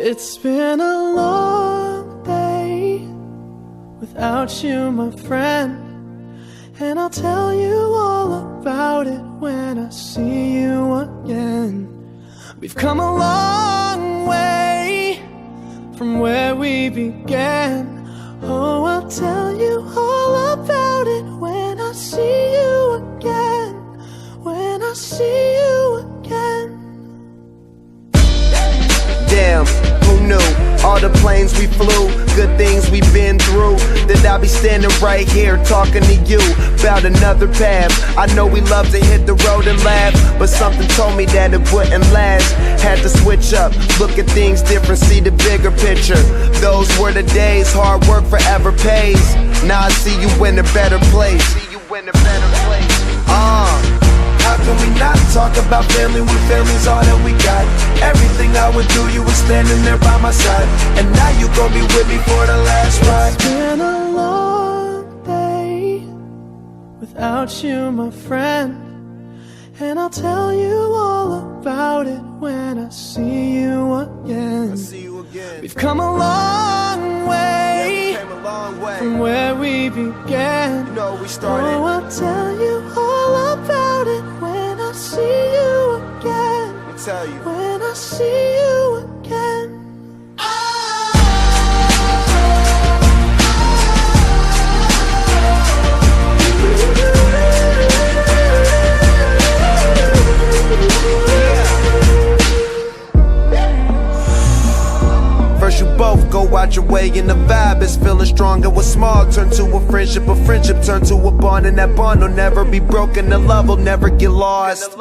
It's been a long day without you, my friend, and I'll tell you all about it when I see you again. We've come a long way from where we began. Oh, I'll tell you all about it when I see you again. When I see you again. Damn, who knew? All the planes we flew, good things we've been through, that I'll be standing right here talking to you about another path. I know we love to hit the road and laugh, but something told me that it wouldn't last. Had to switch up, look at things different, see the bigger picture. Those were the days, hard work forever pays. Now I see you in a better place. How can we not talk about family when family's all that we got? Everything I would do, you were standing there by my side, and now you gon' be with me for the last ride. It's been a long day without you, my friend, and I'll tell you all about it when I see you again. We've come a long way, from where we began. You know we started. Oh, I'll tell you all about it when I see you again. Let me tell you. When I see you again. First you both go out your way and the vibe is feeling strong. And what's small turn to a friendship turn to a bond, and that bond will never be broken. The love will never get lost.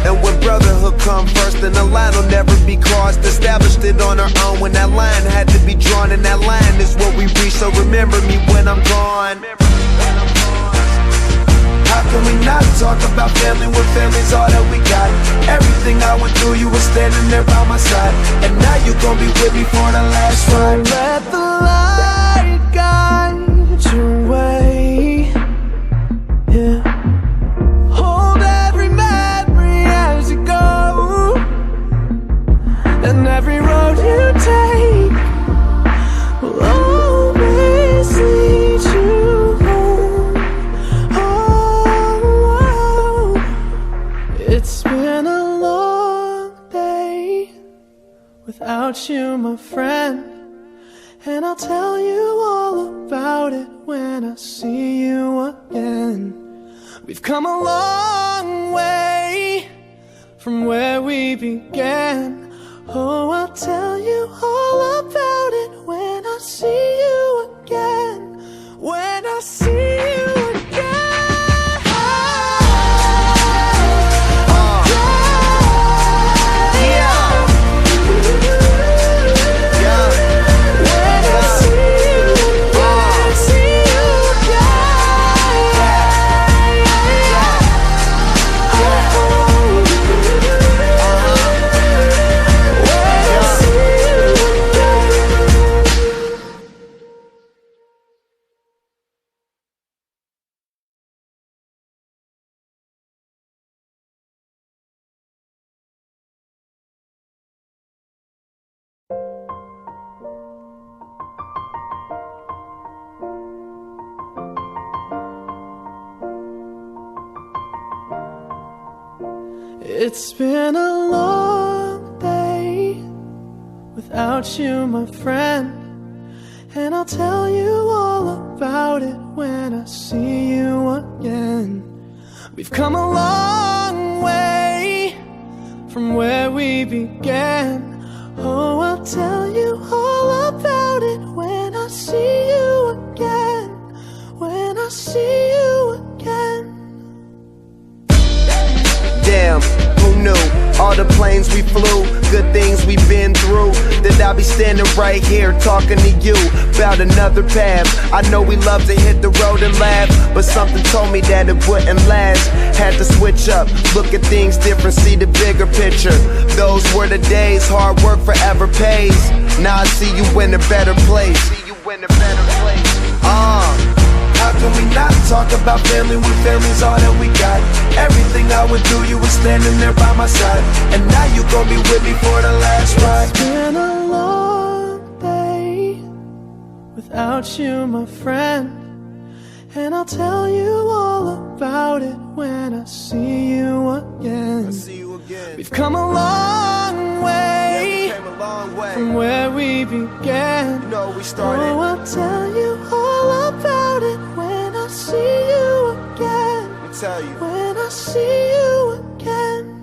And when brotherhood come first, then the line will never be crossed. Established it on our own when that line had to be drawn, and that line is what we reach. So remember me when I'm gone. How can we not talk about family when family's all that we got? Everything I went through, you were standing there by my side, and now you gon' be with me for the last ride. Let the light guide your way. Yeah. Hold every memory as you go, and every road you take will always lead you home. Oh, it's been a long day without you, my friend, and I'll tell you all about it when I see you again. We've come a long way from where we began. Oh, I'll tell you all about it when I see you again. When I see you again. It's been a long day without you, my friend, and I'll tell you all about it when I see you again. We've come a long way from where we began. Oh, I'll tell you all about it when I see you again. When I see you again. Damn, who knew? All the planes we flew, good things we've been through, that I'll be standing right here talking to you about another path. I know we love to hit the road and laugh, but something told me that it wouldn't last. Had to switch up, look at things different, see the bigger picture. Those were the days, hard work forever pays. Now I see you in a better place. How can we not talk about family when family's all that we got. Everything I would do, you were standing there by my side. And now you gon' be with me for the last ride. It's been a long day without you, my friend, and I'll tell you all about it when I see you again. We've come a long way, from where we began. You know we started. Oh, I'll tell you all about it when I see you again. Let me tell you. When I see you again.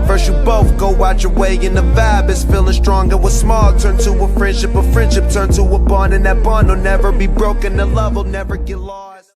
First you both go out your way and the vibe is feeling strong. And what's small turn to a friendship turn to a bond, and that bond will never be broken. The love will never get lost.